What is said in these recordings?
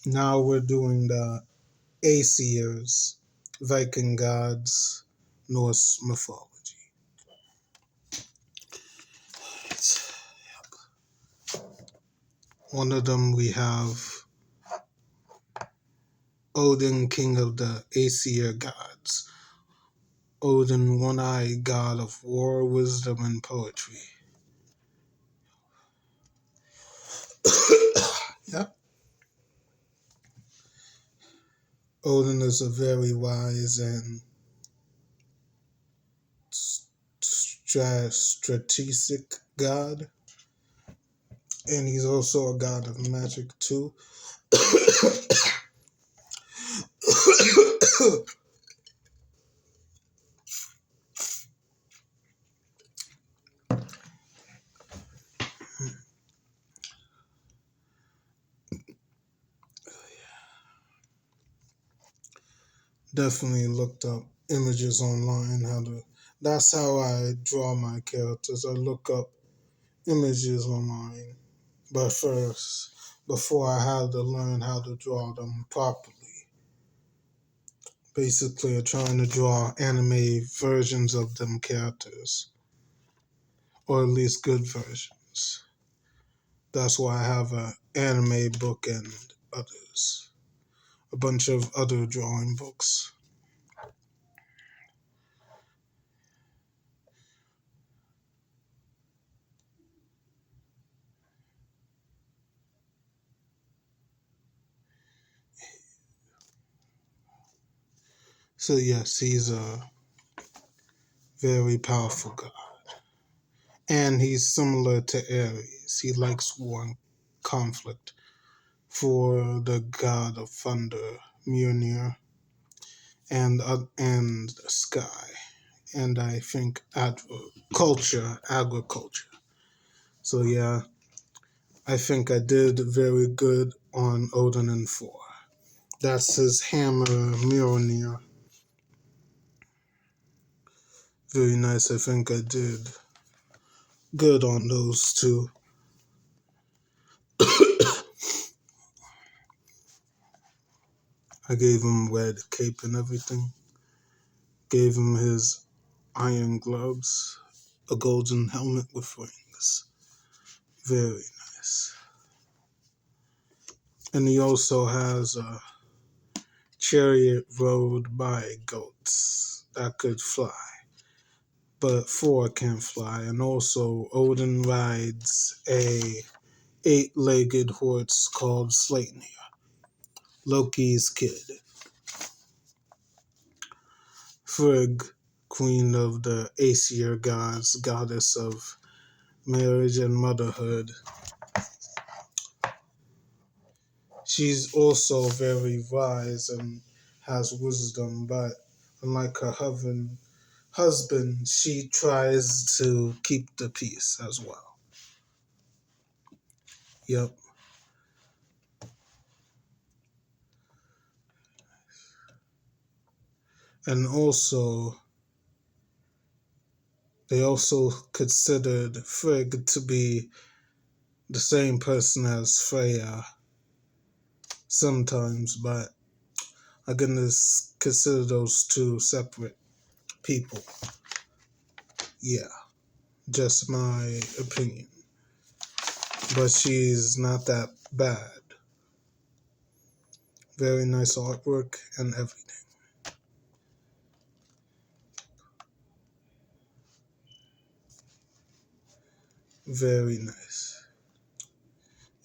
Now we're doing the Aesirs, Viking gods, Norse mythology. One of them we have Odin, king of the Aesir gods. Odin, one-eyed god of war, wisdom, and poetry. Yep. Odin is a very wise and strategic god, and he's also a god of magic too. Definitely looked up images online. That's how I draw my characters. I look up images online. But first, before I had to learn how to draw them properly. Basically, trying to draw anime versions of them characters, or at least good versions. That's why I have an anime book and others, a bunch of other drawing books. So yes, he's a very powerful god. And he's similar to Ares. He likes war and conflict for the god of thunder, Mjolnir, and the sky. And I think agriculture. So yeah, I think I did very good on Odin and Thor. That's his hammer, Mjolnir. Very nice. I think I did good on those two. I gave him red cape and everything. Gave him his iron gloves, a golden helmet with rings. Very nice. And he also has a chariot rode by goats that could fly. But Thor can't fly. And also Odin rides a eight-legged horse called Sleipnir, Loki's kid. Frigg, queen of the Aesir gods, goddess of marriage and motherhood. She's also very wise and has wisdom, but unlike her husband, she tries to keep the peace as well. Yep. And also, they also considered Frigg to be the same person as Freya sometimes, but I'm gonna consider those two separate people. Yeah, just my opinion. But she's not that bad. Very nice artwork and everything. Very nice.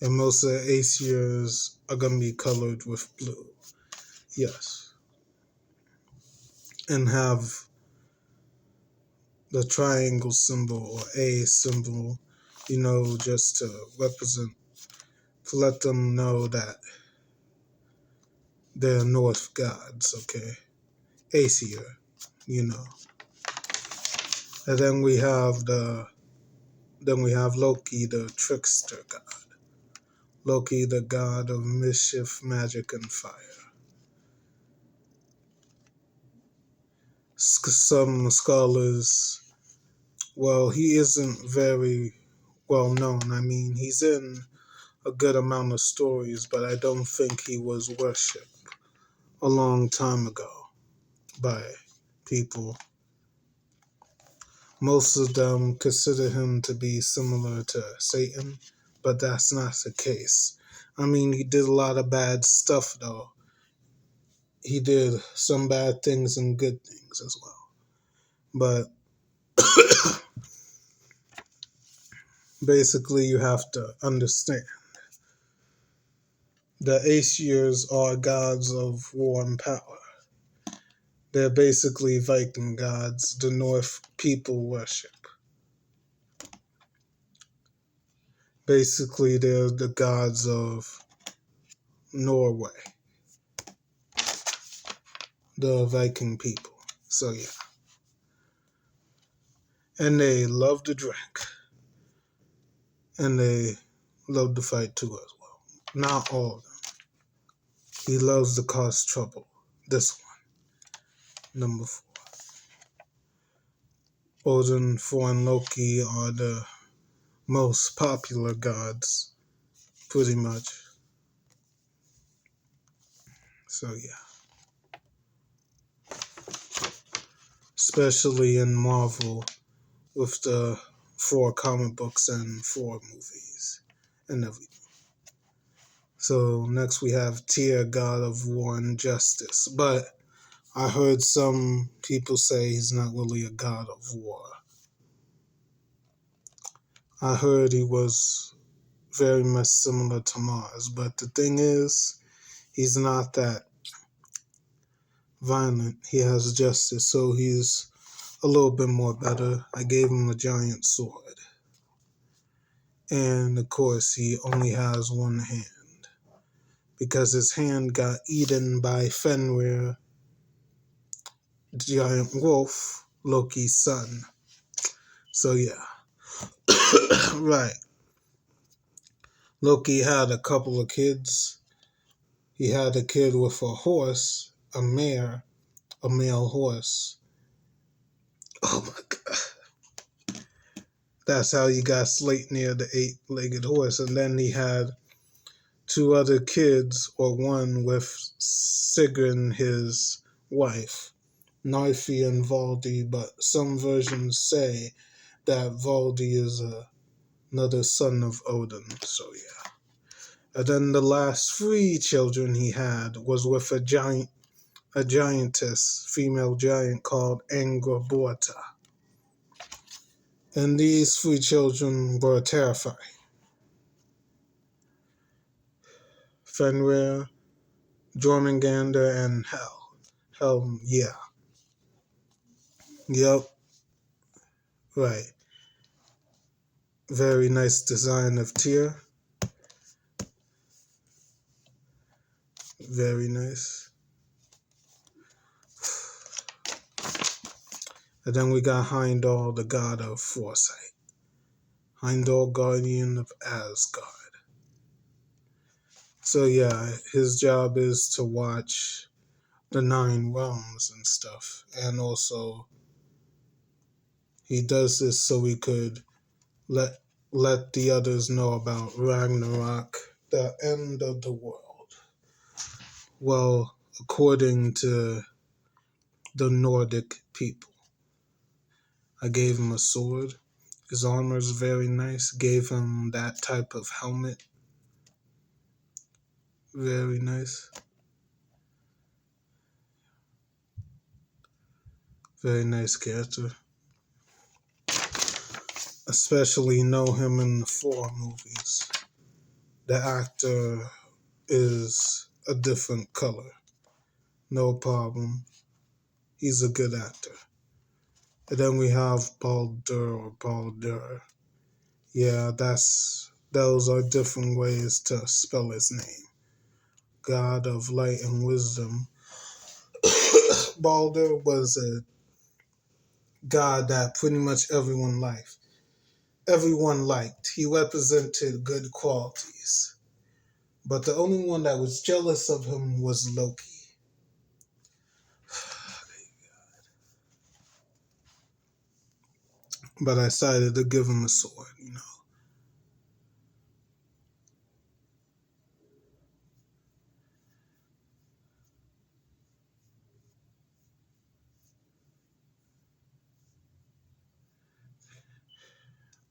And most of the Aesirs are gonna be colored with blue. Yes. And have the triangle symbol or A symbol, just to represent, to let them know that they're Norse gods, okay? Aesir, you know. And then we have Loki, the trickster god. Loki, the god of mischief, magic, and fire. Some scholars, well, he isn't very well known. I mean, he's in a good amount of stories, but I don't think he was worshipped a long time ago by people. Most of them consider him to be similar to Satan, but that's not the case. I mean, he did a lot of bad stuff, though. He did some bad things and good things as well. But basically, you have to understand the Aesirs are gods of war and power. They're basically Viking gods the Norse people worship. Basically, they're the gods of Norway, the Viking people. So, yeah. And they love to drink. And they love to fight too as well. Not all of them. He loves to cause trouble. This one, number 4. Odin, Thor, and Loki are the most popular gods, pretty much. So, yeah. Especially in Marvel with the 4 comic books and 4 movies and everything. So next we have Tyr, god of war and justice. But I heard some people say he's not really a god of war. I heard he was very much similar to Mars. But the thing is, he's not that violent. He has justice, so he's a little bit more better. I gave him a giant sword. And of course, he only has one hand, because his hand got eaten by Fenrir, giant wolf, Loki's son. So yeah, right. Loki had a couple of kids. He had a kid with a horse, a mare, a male horse. Oh my god. That's how he got Sleipnir, the 8-legged horse. And then he had 2 other kids, or one with Sigrun, his wife, Narfi and Valdi, but some versions say that Valdi is another son of Odin. So yeah. And then the last 3 children he had was with a giantess, female giant called Angrboda. And these 3 children were terrifying. Fenrir, Jormungandr, and Hel. Yeah. Yep. Right. Very nice design of Tyr. Very nice. And then we got Heimdall, the god of foresight. Heimdall, guardian of Asgard. So yeah, his job is to watch the 9 realms and stuff. And also, he does this so he could let the others know about Ragnarok, the end of the world. Well, according to the Nordic people. I gave him a sword. His armor is very nice. Gave him that type of helmet. Very nice. Very nice character. Especially know him in the 4 movies. The actor is a different color. No problem. He's a good actor. And then we have Baldur or Baldur. Yeah, those are different ways to spell his name. God of light and wisdom. Baldur was a god that pretty much everyone liked. Everyone liked. He represented good qualities. But the only one that was jealous of him was Loki. But I decided to give him a sword,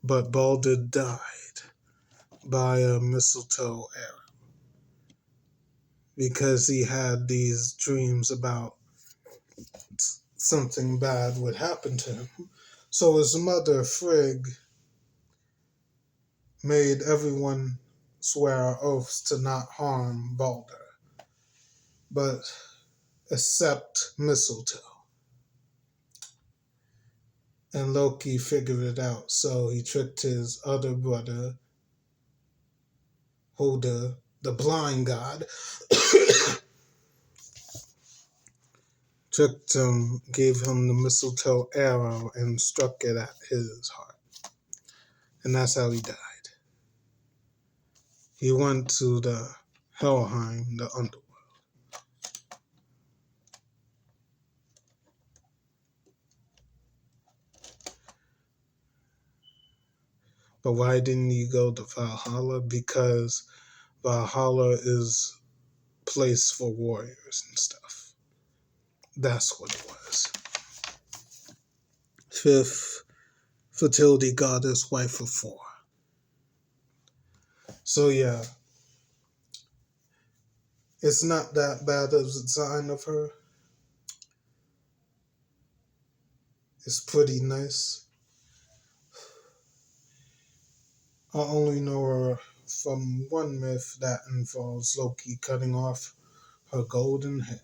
but Balder died by a mistletoe arrow because he had these dreams about something bad would happen to him. So his mother, Frigg, made everyone swear oaths to not harm Balder, but accept mistletoe. And Loki figured it out, so he tricked his other brother, Hoder, the blind god, tricked him, gave him the mistletoe arrow, and struck it at his heart. And that's how he died. He went to the Helheim, the underworld. But why didn't he go to Valhalla? Because Valhalla is a place for warriors and stuff. That's what it was. Fifth, fertility goddess, wife of four. So yeah, it's not that bad of a design of her. It's pretty nice. I only know her from one myth that involves Loki cutting off her golden hair.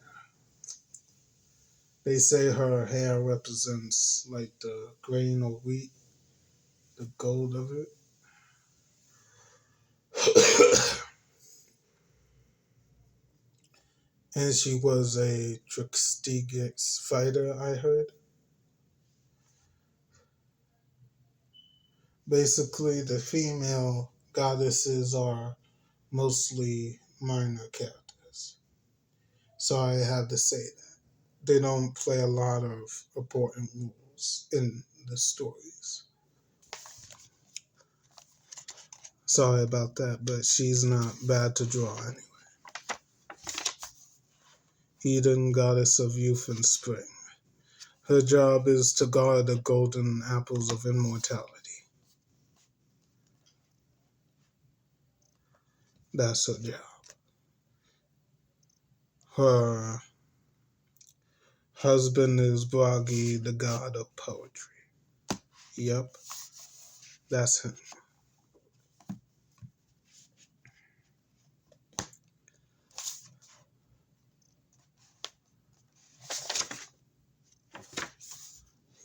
They say her hair represents like the grain of wheat, the gold of it. And she was a Trickstigix fighter, I heard. Basically, the female goddesses are mostly minor characters. So I had to say that. They don't play a lot of important roles in the stories. Sorry about that, but she's not bad to draw anyway. Eden, goddess of youth and spring. Her job is to guard the golden apples of immortality. That's her job. Her husband is Bragi, the god of poetry. Yep, that's him.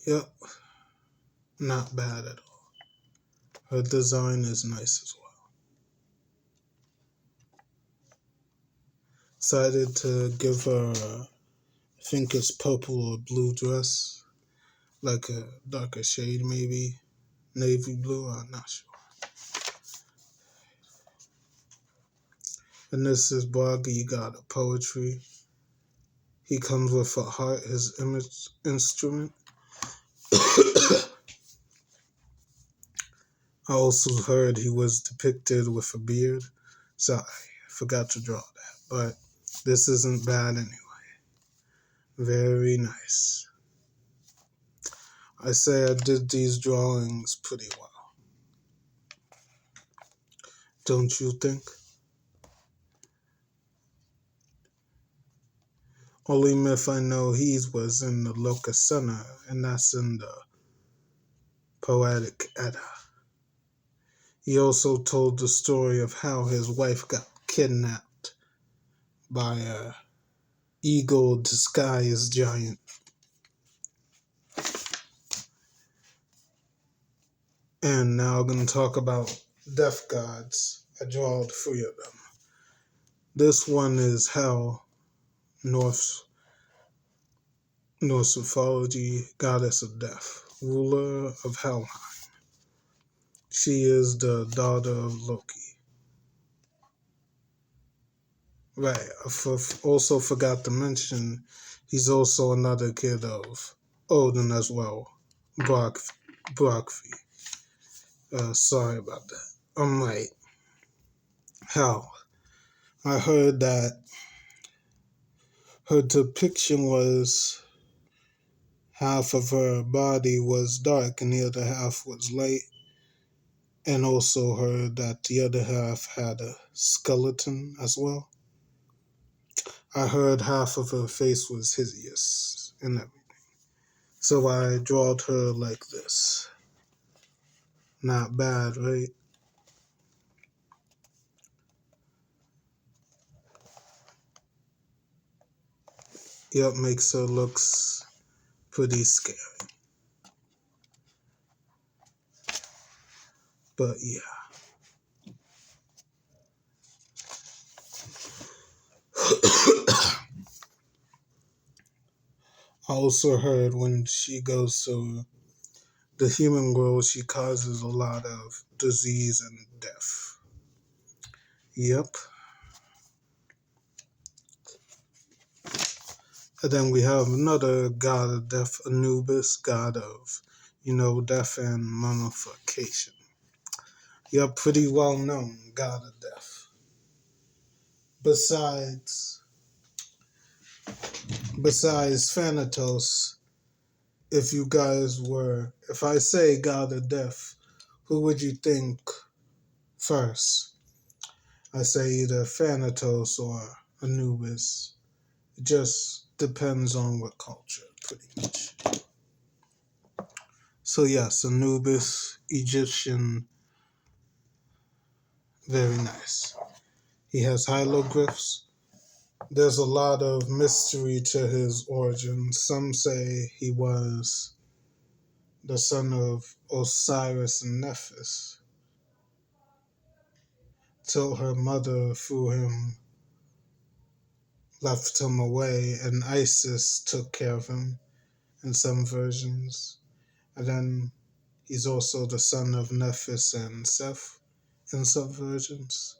Yep, not bad at all. Her design is nice as well. Decided to give her, I think it's purple or blue dress, like a darker shade maybe, navy blue, I'm not sure. And this is Bragi, god of poetry. He comes with a heart, his image instrument. I also heard he was depicted with a beard. Sorry, I forgot to draw that. But this isn't bad anyway. Very nice. I say I did these drawings pretty well. Don't you think? Only myth I know he's was in the Lokasana, and that's in the Poetic Edda. He also told the story of how his wife got kidnapped by a eagle disguised giant. And now I'm going to talk about death gods. I drawed 3 of them. This one is Hel, Norse mythology, goddess of death, ruler of Helheim. She is the daughter of Loki. Right, I also forgot to mention he's also another kid of Odin as well, Brogfi. Sorry about that. I'm right. Hel. I heard that her depiction was half of her body was dark and the other half was light, and also heard that the other half had a skeleton as well. I heard half of her face was hideous and everything. So I drawed her like this. Not bad, right? Yep, makes her looks pretty scary. But yeah. I also heard when she goes to the human world, she causes a lot of disease and death. Yep. And then we have another god of death, Anubis, god of, death and mummification. Yep, pretty well known god of death. Besides Thanatos, if I say god of death, who would you think first? I say either Thanatos or Anubis. It just depends on what culture, pretty much. So yes, Anubis, Egyptian, very nice. He has hieroglyphs. There's a lot of mystery to his origin. Some say he was the son of Osiris and Nephthys, till her mother threw him, left him away, and Isis took care of him in some versions. And then he's also the son of Nephthys and Seth in some versions.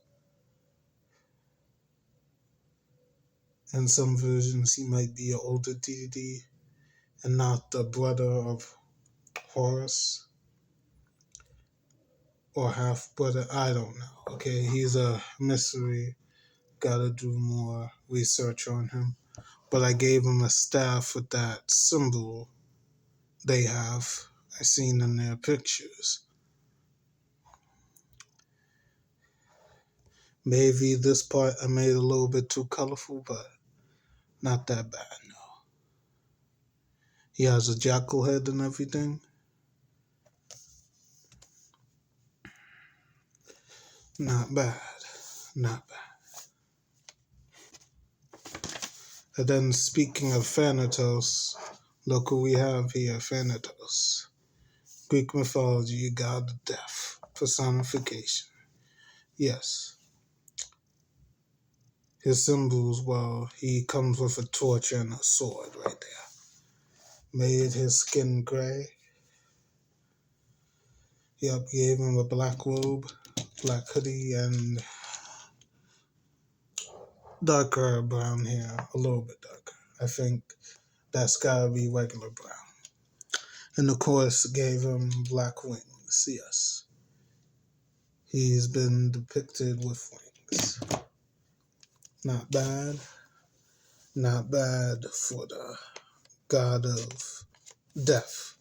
In some versions, he might be an older deity and not the brother of Horus or half brother. I don't know. Okay, he's a mystery. Gotta do more research on him. But I gave him a staff with that symbol they have. I seen in their pictures. Maybe this part I made a little bit too colorful, but not that bad, no. He has a jackal head and everything. Not bad. Not bad. And then speaking of Thanatos, look who we have here, Thanatos. Greek mythology, god of death, personification. Yes. His symbols, well, he comes with a torch and a sword right there. Made his skin gray. Yep, gave him a black robe, black hoodie, and darker brown hair, a little bit darker. I think that's gotta be regular brown. And of course, gave him black wings, yes. He's been depicted with wings. Not bad. Not bad for the god of death.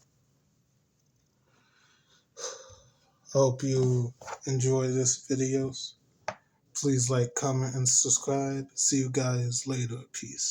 I hope you enjoy this videos. Please like, comment, and subscribe. See you guys later. Peace.